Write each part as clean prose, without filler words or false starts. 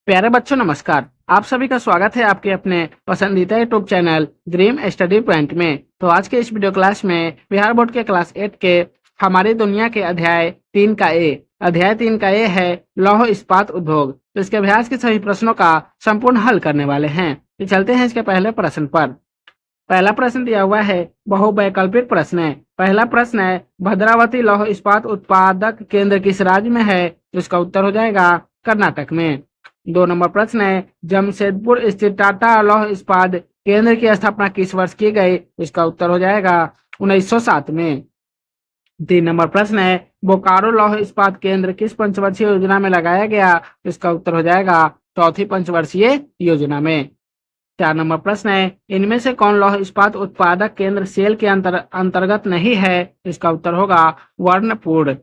प्यारे बच्चों नमस्कार। आप सभी का स्वागत है आपके अपने पसंदीदा YouTube channel dream study point में। तो आज के इस वीडियो क्लास में बिहार बोर्ड के क्लास 8 के हमारी दुनिया के अध्याय 3 का ए है लौह इस्पात उद्योग। तो इसके अभ्यास के सभी प्रश्नों का संपूर्ण हल करने वाले हैं। तो चलते हैं इसके पहले प्रश्न पर। पहला प्रश्न दिया हुआ है बहुवैकल्पिक प्रश्न है। पहला प्रश्न है भद्रावती लौह इस्पात उत्पादक केंद्र किस राज्य में है? तो इसका उत्तर हो जाएगा कर्नाटक में। 2 नंबर प्रश्न है जमशेदपुर स्थित टाटा लौह इस्पात केंद्र की स्थापना किस वर्ष की गई? इसका उत्तर हो जाएगा 1907 में। 3 नंबर प्रश्न है बोकारो लौह इस्पात केंद्र किस पंचवर्षीय योजना में लगाया गया? इसका उत्तर हो जाएगा चौथी पंचवर्षीय योजना में। 4 नंबर प्रश्न है इनमें से कौन लौह इस्पात उत्पादक केंद्र सेल के अंतर्गत नहीं है? इसका उत्तर होगा वर्णपुर।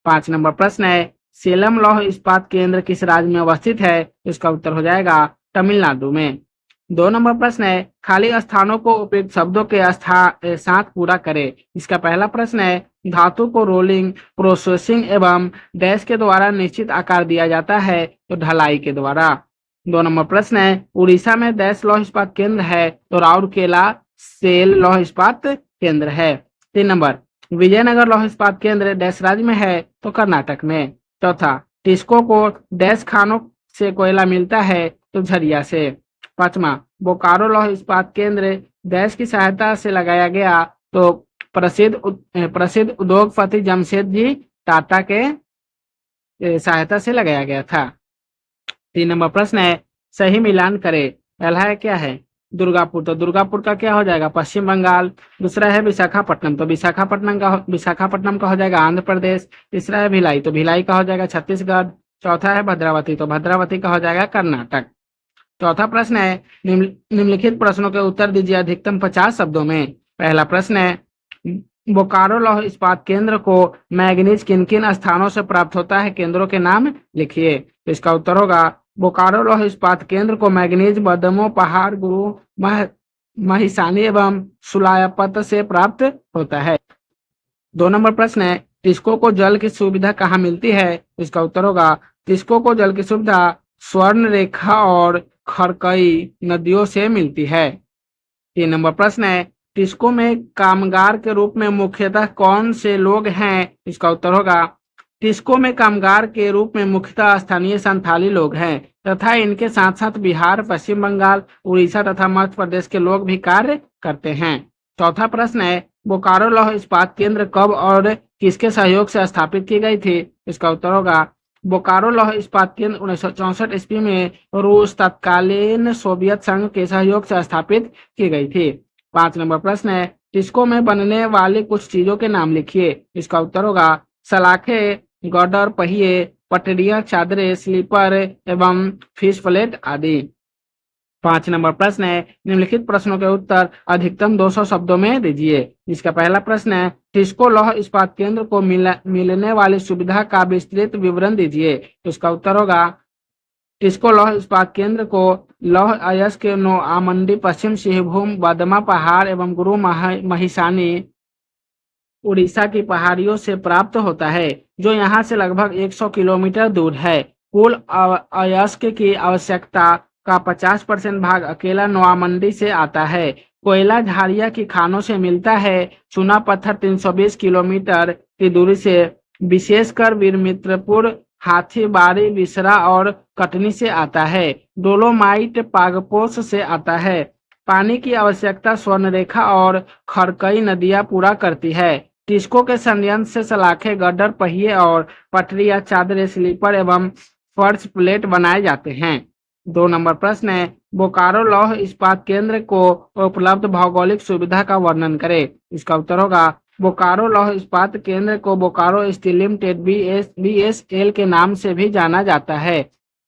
5 नंबर प्रश्न है सेलम लौह इस्पात केंद्र किस राज्य में अवस्थित है? इसका उत्तर हो जाएगा तमिलनाडु में। 2 नंबर प्रश्न है खाली स्थानों को उपयुक्त शब्दों के साथ पूरा करें। इसका पहला प्रश्न है धातु को रोलिंग प्रोसेसिंग एवं डैश के द्वारा निश्चित आकार दिया जाता है, तो ढलाई के द्वारा। 2 नंबर प्रश्न है उड़ीसा में डैश लौह इस्पात केंद्र है, तो राउरकेला सेल लौह इस्पात केंद्र है। 3 नंबर विजयनगर लौह इस्पात केंद्र डैश राज्य में है, तो कर्नाटक में। चौथा टिस्को को डैश खानों से कोयला मिलता है, तो झरिया से। 5वां बोकारो लौह इस्पात केंद्र डैश की सहायता से लगाया गया, तो प्रसिद्ध उद्योगपति जमशेदजी टाटा के सहायता से लगाया गया था। 3 नंबर प्रश्न है सही मिलान करे। पहला है क्या है दुर्गापुर, तो दुर्गापुर का क्या हो जाएगा पश्चिम बंगाल। दूसरा है विशाखापट्टनम, तो विशाखापट्टनम का हो जाएगा आंध्र प्रदेश। तीसरा है भिलाई, तो भिलाई का हो जाएगा छत्तीसगढ़। चौथा है भद्रावती, तो भद्रावती का हो जाएगा कर्नाटक। चौथा प्रश्न है निम्नलिखित प्रश्नों के उत्तर दीजिए अधिकतम 50 शब्दों में। पहला प्रश्न है बोकारो लौह इस्पात केंद्र को मैग्नीज किन किन स्थानों से प्राप्त होता है? केंद्रों के नाम लिखिए। तो इसका उत्तर होगा बोकारो लौह इस्पात केंद्र को मैग्नीज बदमो पहाड़ गुरु महिसानी एवं सुलायपत से प्राप्त होता है। 2 नंबर प्रश्न है टिस्को को जल की सुविधा कहाँ मिलती है? इसका उत्तर होगा टिस्को को जल की सुविधा स्वर्ण रेखा और खरकई नदियों से मिलती है। 3 नंबर प्रश्न है टिस्को में कामगार के रूप में मुख्यतः कौन से लोग हैं? इसका उत्तर होगा टिस्को में कामगार के रूप में मुख्यतः स्थानीय संथाली लोग हैं तथा इनके साथ साथ बिहार, पश्चिम बंगाल, उड़ीसा तथा मध्य प्रदेश के लोग भी कार्य करते हैं। चौथा प्रश्न है बोकारो लौह इस्पात केंद्र कब और किसके सहयोग से स्थापित की गई थी? इसका उत्तर होगा बोकारो लौह इस्पात केंद्र 1964 ईस्वी में रूस तत्कालीन सोवियत संघ के सहयोग से स्थापित की गई थी। 5 नंबर प्रश्न है टिस्को में बनने वाली कुछ चीजों के नाम लिखिए। इसका उत्तर होगा सलाखे, गर्डर, पहिए, पटरियां, चादरें, स्लीपर एवं फिश प्लेट आदि। 5 नंबर प्रश्न है निम्नलिखित प्रश्नों के उत्तर अधिकतम 200 शब्दों में दीजिए। इसका पहला प्रश्न है टिस्को लौह इस्पात केंद्र को मिलने वाली सुविधा का विस्तृत विवरण दीजिए। तो इसका उत्तर होगा टिस्को लौह इस्पात केंद्र को लौह अयस्क नौआमंडी, पश्चिम सिंहभूम, बदमा पहाड़ एवं गुरु महिसानी उड़ीसा की पहाड़ियों से प्राप्त होता है, जो यहाँ से लगभग 100 किलोमीटर दूर है। कुल अयस्क की आवश्यकता का 50% भाग अकेला नौआमंडी से आता है। कोयला झारिया की खानों से मिलता है। चूना पत्थर 320 किलोमीटर की दूरी से विशेषकर वीरमित्रपुर, हाथीबाड़ी, विसरा और कटनी से आता है। डोलोमाइट पागपोस से आता है। पानी की आवश्यकता स्वर्णरेखा और खरकई नदियां पूरा करती है। टिस्को के संयंत्र से सलाखें, गड्ढर, पहिए और पटरियां, चादरें, स्लीपर एवं फर्श प्लेट बनाए जाते हैं। 2 नंबर प्रश्न है बोकारो लौह इस्पात केंद्र को उपलब्ध भौगोलिक सुविधा का वर्णन करें। इसका उत्तर होगा बोकारो लौह इस्पात केंद्र को बोकारो स्टील लिमिटेड BSL के नाम से भी जाना जाता है।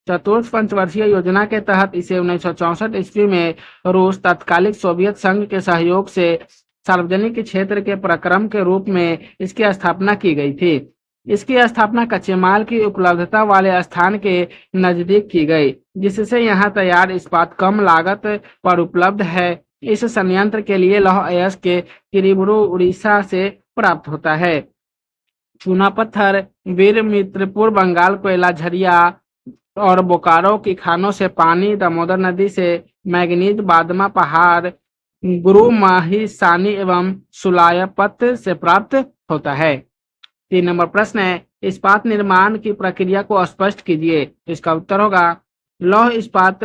चतुर्थ पंचवर्षीय योजना के तहत इसे 1964 ईस्वी में रूस तत्कालिक सोवियत संघ के सहयोग से सार्वजनिक क्षेत्र के प्रक्रम के रूप में इसकी स्थापना की गई थी। इसकी स्थापना कच्चे माल की उपलब्धता वाले स्थान के नजदीक की गई, जिससे यहाँ तैयार इस्पात कम लागत पर उपलब्ध है। इस संयंत्र के लिए लौह अयस्क के किरीबुरु उड़ीसा से प्राप्त होता है। चूना पत्थर वीरमित्रपुर बंगाल, कोयला झरिया और बोकारो की खानों से पानी, दामोदर नदी से मैंगनीज, बादमा पहाड़, गुरु माहिसानी एवं सुलायपत से प्राप्त होता है। 3 नंबर प्रश्न है, इस्पात निर्माण की प्रक्रिया को स्पष्ट कीजिए। इसका उत्तर होगा, लौह इस्पात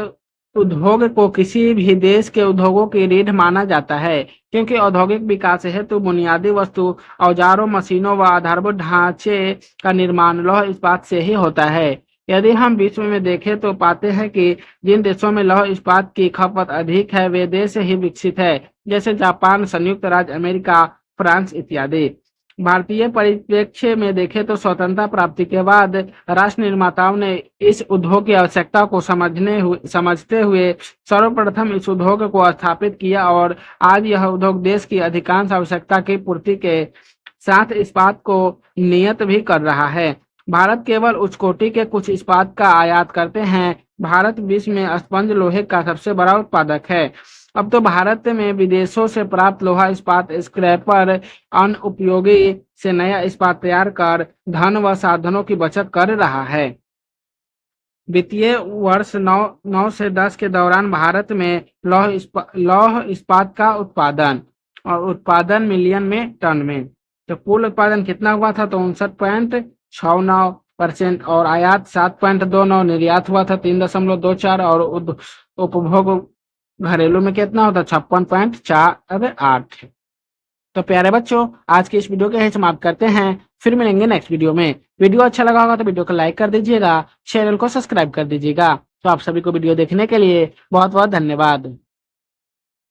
उद्योग को किसी भी देश के उद्योगों की रीढ़ माना जाता है, क्योंकि औद्योगिक विकास हेतु बुनियादी वस्तु, औजारों, मशीनों व आधारभूत ढांचे का निर्माण लौह इस्पात से ही होता है। यदि हम विश्व में देखें तो पाते हैं कि जिन देशों में लौह इस्पात की खपत अधिक है वे देश ही विकसित है, जैसे जापान, संयुक्त राज्य अमेरिका, फ्रांस इत्यादि। भारतीय परिप्रेक्ष्य में देखें तो स्वतंत्रता प्राप्ति के बाद राष्ट्र निर्माताओं ने इस उद्योग की आवश्यकता को समझते हुए सर्वप्रथम इस उद्योग को स्थापित किया और आज यह उद्योग देश की अधिकांश आवश्यकता की पूर्ति के साथ इस्पात को नियत भी कर रहा है। भारत केवल उच्च कोटि के कुछ इस्पात का आयात करते हैं। भारत विश्व में स्पंज लोहे का सबसे बड़ा उत्पादक है। अब तो भारत में विदेशों से प्राप्त लोहा इस्पात स्क्रैपर अन्य उपयोगी से नया इस्पात तैयार कर धन व साधनों की बचत कर रहा है। वित्तीय वर्ष 9 से 10 के दौरान भारत में लौह इस्पात का उत्पादन मिलियन में टन में, तो कुल उत्पादन कितना हुआ था, तो 59.69% और आयात 7.29, निर्यात हुआ था 3.24 और उपभोग घरेलू में कितना होता, 56.48। तो प्यारे बच्चों, आज के इस वीडियो के यही समाप्त करते हैं। फिर मिलेंगे नेक्स्ट वीडियो में। वीडियो अच्छा लगा होगा तो वीडियो को लाइक कर दीजिएगा, चैनल को सब्सक्राइब कर दीजिएगा। तो आप सभी को वीडियो देखने के लिए बहुत बहुत धन्यवाद।